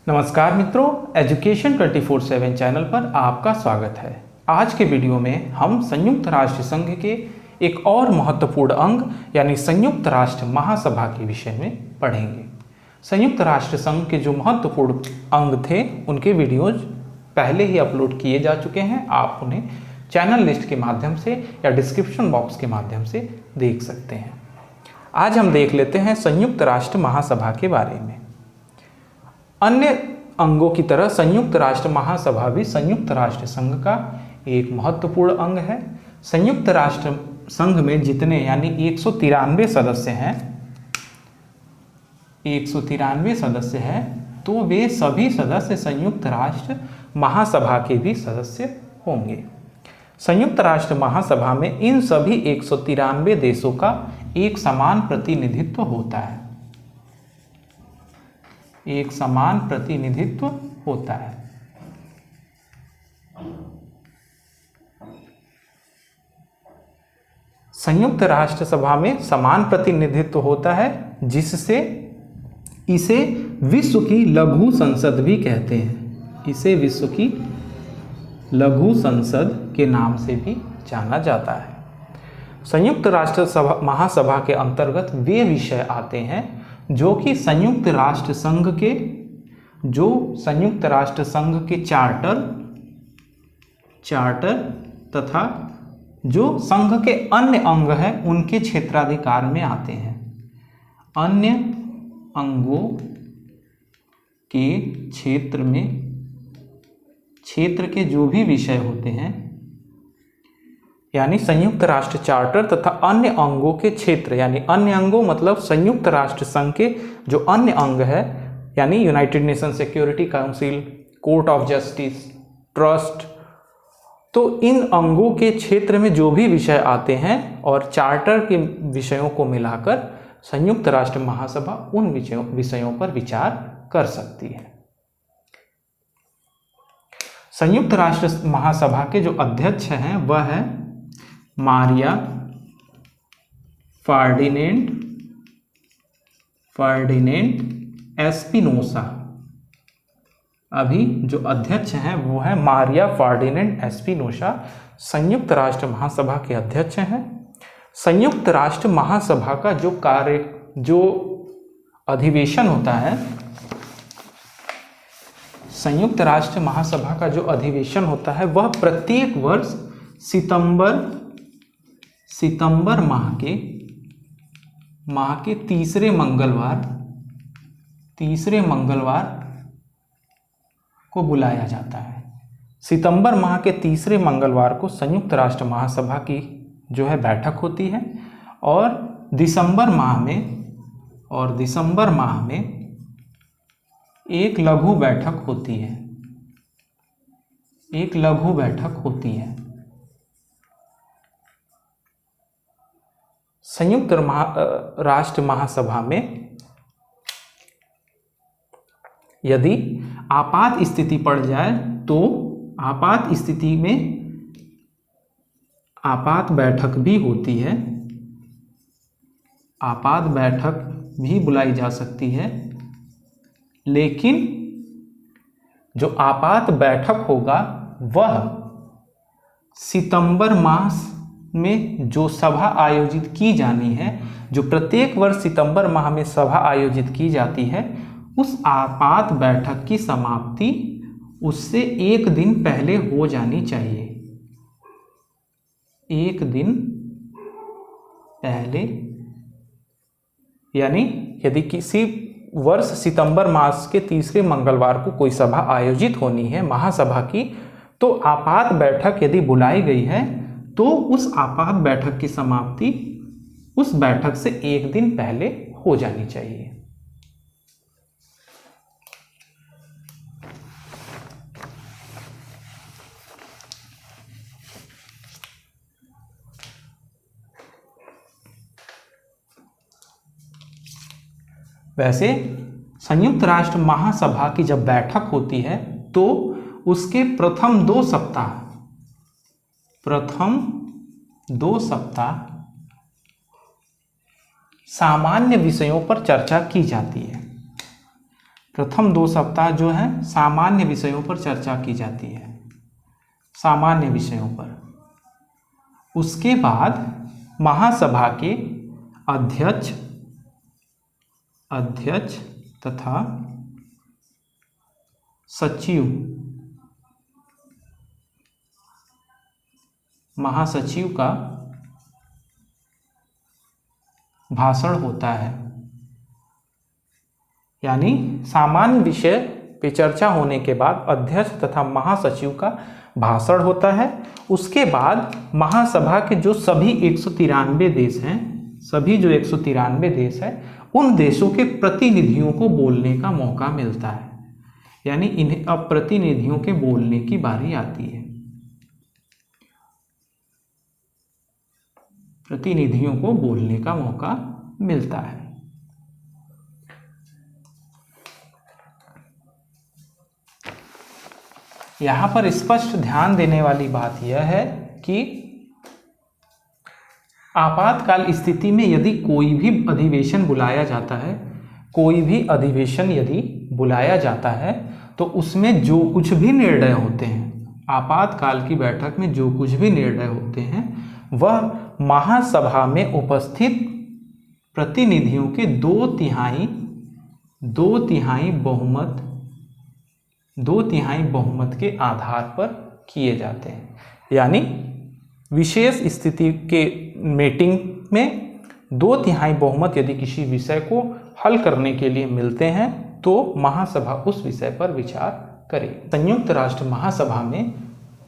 नमस्कार मित्रों, education 24/7 channel पर आपका स्वागत है। आज के वीडियो में हम संयुक्त राष्ट्र संघ के एक और महत्वपूर्ण अंग यानी संयुक्त राष्ट्र महासभा के विषय में पढ़ेंगे। संयुक्त राष्ट्र संघ के जो महत्वपूर्ण अंग थे उनके वीडियोज पहले ही अपलोड किए जा चुके हैं। आप उन्हें चैनल लिस्ट के माध्यम से या डिस्क्रिप्शन बॉक्स के माध्यम से देख सकते हैं। आज हम देख लेते हैं संयुक्त राष्ट्र महासभा के बारे में। अन्य अंगों की तरह संयुक्त राष्ट्र महासभा भी संयुक्त राष्ट्र संघ का एक महत्वपूर्ण अंग है। संयुक्त राष्ट्र संघ में जितने यानी 193 सदस्य हैं, 193 सदस्य हैं, तो वे सभी सदस्य संयुक्त राष्ट्र महासभा के भी सदस्य होंगे। संयुक्त राष्ट्र महासभा में इन सभी 193 देशों का एक समान प्रतिनिधित्व होता है। एक समान प्रतिनिधित्व होता है। संयुक्त राष्ट्र सभा में समान प्रतिनिधित्व होता है, जिससे इसे विश्व की लघु संसद भी कहते हैं। इसे विश्व की लघु संसद के नाम से भी जाना जाता है। संयुक्त राष्ट्र महासभा के अंतर्गत वे विषय आते हैं जो कि संयुक्त राष्ट्र संघ के चार्टर तथा जो संघ के अन्य अंग हैं उनके क्षेत्राधिकार में आते हैं। अन्य अंगों के क्षेत्र के जो भी विषय होते हैं, यानी संयुक्त राष्ट्र चार्टर तथा अन्य अंगों के क्षेत्र, यानी अन्य अंगों मतलब संयुक्त राष्ट्र संघ के जो अन्य अंग है, यानी United nation security council, court of justice, trust, तो इन अंगों के क्षेत्र में जो भी विषय आते हैं और चार्टर के विषयों को मिलाकर संयुक्त राष्ट्र महासभा उन विषयों पर विचार कर सकती है। संयुक्त राष्ट्र महासभा के जो अध्यक्ष हैं वह है मारिया फर्डिनेंड एस्पिनोसा। अभी जो अध्यक्ष हैं वो है मारिया फर्डिनेंड एस्पिनोसा, संयुक्त राष्ट्र महासभा के अध्यक्ष हैं। संयुक्त राष्ट्र महासभा का जो अधिवेशन होता है, संयुक्त राष्ट्र महासभा का जो अधिवेशन होता है वह प्रत्येक वर्ष सितंबर माह के तीसरे मंगलवार को बुलाया जाता है। सितंबर माह के तीसरे मंगलवार को संयुक्त राष्ट्र महासभा की जो है बैठक होती है और दिसंबर माह में एक लघु बैठक होती है। संयुक्त राष्ट्र महासभा में यदि आपात स्थिति पड़ जाए तो आपात स्थिति में आपात बैठक भी होती है। आपात बैठक भी बुलाई जा सकती है, लेकिन जो आपात बैठक होगा वह सितंबर माह में जो सभा आयोजित की जानी है, जो प्रत्येक वर्ष सितंबर माह में सभा आयोजित की जाती है, उस आपात बैठक की समाप्ति उससे एक दिन पहले हो जानी चाहिए। एक दिन पहले, यानी यदि किसी वर्ष सितंबर मास के तीसरे मंगलवार को कोई सभा आयोजित होनी है महासभा की, तो आपात बैठक यदि बुलाई गई है तो उस आपात बैठक की समाप्ति उस बैठक से एक दिन पहले हो जानी चाहिए। वैसे संयुक्त राष्ट्र महासभा की जब बैठक होती है तो उसके प्रथम दो सप्ताह सामान्य विषयों पर चर्चा की जाती है। प्रथम 2 सप्ताह जो है सामान्य विषयों पर चर्चा की जाती है, सामान्य विषयों पर। उसके बाद महासभा के अध्यक्ष तथा सचिव, महासचिव का भाषण होता है। यानी सामान्य विषय पे चर्चा होने के बाद अध्यक्ष तथा महासचिव का भाषण होता है। उसके बाद महासभा के जो सभी 193 देश हैं, सभी जो 193 देश हैं, उन देशों के प्रतिनिधियों को बोलने का मौका मिलता है। यानी इन्हें अब प्रतिनिधियों के बोलने की बारी आती है। प्रतिनिधियों को बोलने का मौका मिलता है। यहाँ पर स्पष्ट ध्यान देने वाली बात यह है कि आपातकाल स्थिति में यदि कोई भी अधिवेशन बुलाया जाता है, कोई भी अधिवेशन यदि बुलाया जाता है, तो उसमें जो कुछ भी निर्णय होते हैं, आपातकाल की बैठक में जो कुछ भी निर्णय होते हैं, वह महासभा में उपस्थित प्रतिनिधियों के 2/3 बहुमत के आधार पर किए जाते हैं। यानी विशेष स्थिति के मीटिंग में 2/3 बहुमत यदि किसी विषय को हल करने के लिए मिलते हैं तो महासभा उस विषय पर विचार करे। संयुक्त राष्ट्र महासभा में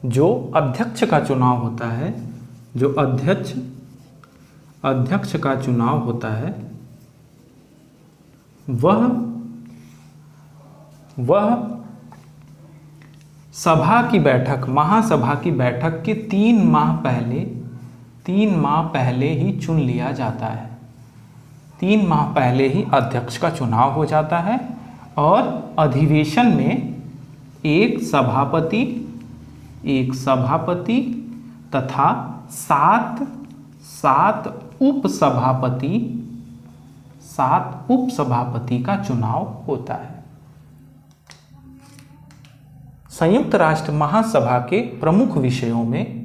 जो अध्यक्ष का चुनाव होता है, जो अध्यक्ष का चुनाव होता है, वह सभा की बैठक, महासभा की बैठक के 3 माह पहले ही चुन लिया जाता है। 3 माह पहले ही अध्यक्ष का चुनाव हो जाता है और अधिवेशन में एक सभापति तथा 7 उपसभापति का चुनाव होता है। संयुक्त राष्ट्र महासभा के प्रमुख विषयों में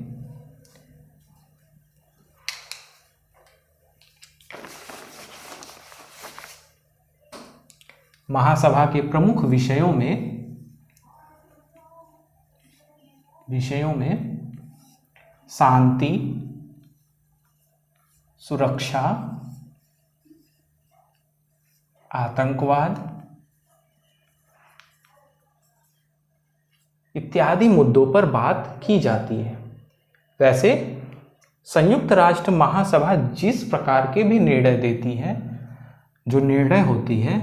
शांति, सुरक्षा, आतंकवाद इत्यादि मुद्दों पर बात की जाती है। वैसे संयुक्त राष्ट्र महासभा जिस प्रकार के भी निर्णय देती है, जो निर्णय होती है,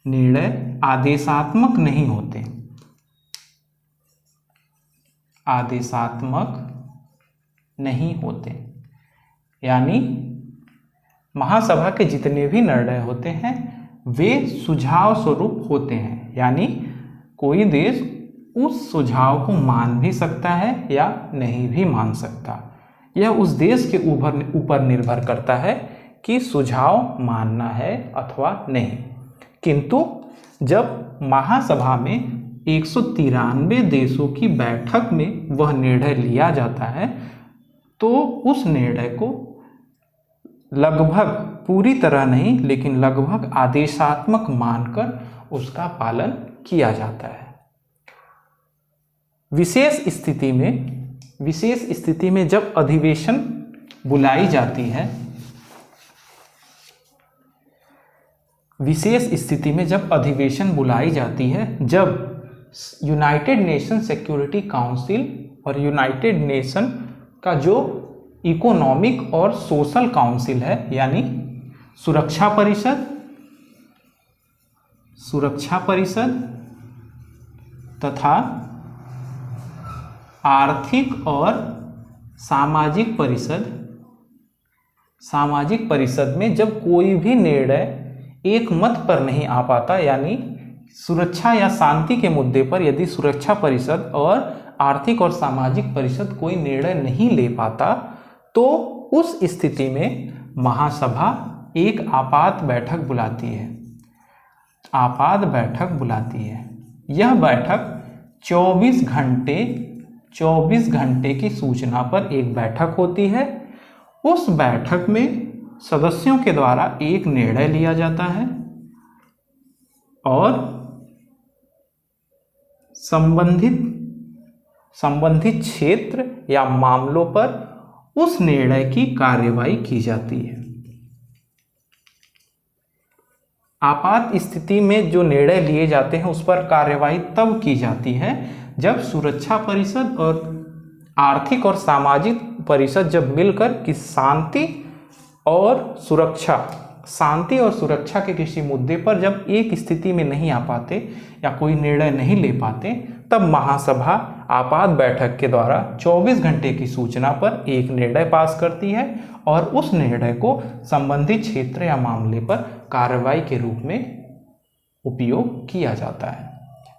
निर्णय आदेशात्मक नहीं होते, यानी महासभा के जितने भी निर्णय होते हैं वे सुझाव स्वरूप होते हैं। यानी कोई देश उस सुझाव को मान भी सकता है या नहीं भी मान सकता। यह उस देश के ऊपर निर्भर करता है कि सुझाव मानना है अथवा नहीं। किंतु जब महासभा में 193 देशों की बैठक में वह निर्णय लिया जाता है तो उस निर्णय को लगभग पूरी तरह नहीं लेकिन लगभग आदेशात्मक मानकर उसका पालन किया जाता है। विशेष स्थिति में जब अधिवेशन बुलाई जाती है, जब यूनाइटेड नेशन सिक्योरिटी काउंसिल और यूनाइटेड नेशन का जो इकोनॉमिक और सोशल काउंसिल है, यानी सुरक्षा परिषद तथा आर्थिक और सामाजिक परिषद में जब कोई भी निर्णय एक मत पर नहीं आ पाता, यानी सुरक्षा या शांति के मुद्दे पर यदि सुरक्षा परिषद और आर्थिक और सामाजिक परिषद कोई निर्णय नहीं ले पाता, तो उस स्थिति में महासभा एक आपात बैठक बुलाती है। आपात बैठक बुलाती है। यह बैठक 24 घंटे की सूचना पर एक बैठक होती है। उस बैठक में सदस्यों के द्वारा एक निर्णय लिया जाता है और संबंधित क्षेत्र या मामलों पर उस निर्णय की कार्यवाही की जाती है। आपात स्थिति में जो निर्णय लिए जाते हैं उस पर कार्यवाही तब की जाती है जब सुरक्षा परिषद और आर्थिक और सामाजिक परिषद जब मिलकर कि शांति और सुरक्षा के किसी मुद्दे पर जब एक स्थिति में नहीं आ पाते या कोई निर्णय नहीं ले पाते, तब महासभा आपात बैठक के द्वारा 24 घंटे की सूचना पर एक निर्णय पास करती है और उस निर्णय को संबंधित क्षेत्र या मामले पर कार्रवाई के रूप में उपयोग किया जाता है।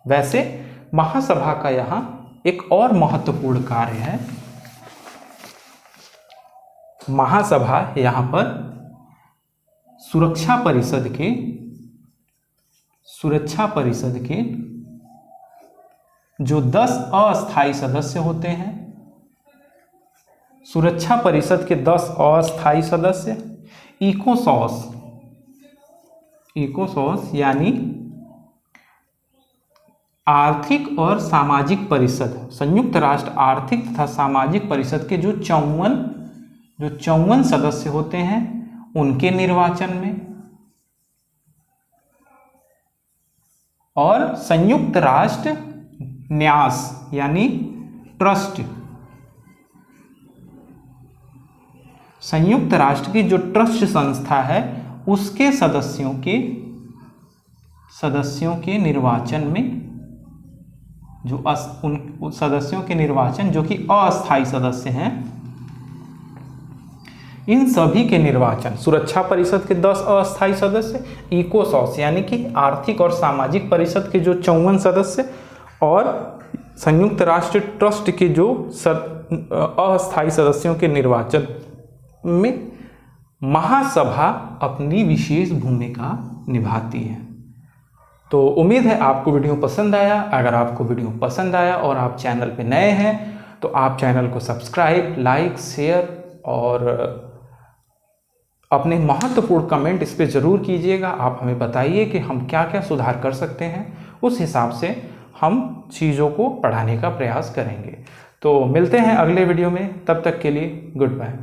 वैसे महासभा का यहाँ एक और महत्वपूर्ण कार्य है। महासभा यहाँ पर सुरक्षा परिषद के जो 10 अस्थायी सदस्य होते हैं, सुरक्षा परिषद के 10 अस्थायी सदस्य इकोसॉस यानी आर्थिक और सामाजिक परिषद, संयुक्त राष्ट्र आर्थिक तथा सामाजिक परिषद के जो 54 सदस्य होते हैं उनके निर्वाचन में, और संयुक्त राष्ट्र न्यास यानी ट्रस्ट, संयुक्त राष्ट्र की जो ट्रस्ट संस्था है उसके सदस्यों के निर्वाचन में उन सदस्यों के निर्वाचन जो कि अस्थायी सदस्य हैं, इन सभी के निर्वाचन सुरक्षा परिषद के 10 अस्थायी सदस्य, इकोसॉस यानी कि आर्थिक और सामाजिक परिषद के जो 54 सदस्य और संयुक्त राष्ट्र ट्रस्ट के जो अस्थायी सदस्यों के निर्वाचन में महासभा अपनी विशेष भूमिका निभाती है। तो उम्मीद है आपको वीडियो पसंद आया। अगर आपको वीडियो पसंद आया और आप चैनल पे नए हैं तो आप चैनल को सब्सक्राइब, लाइक, शेयर और अपने महत्वपूर्ण कमेंट इस पे ज़रूर कीजिएगा। आप हमें बताइए कि हम क्या क्या सुधार कर सकते हैं, उस हिसाब से हम चीज़ों को पढ़ाने का प्रयास करेंगे। तो मिलते हैं अगले वीडियो में, तब तक के लिए गुड बाय।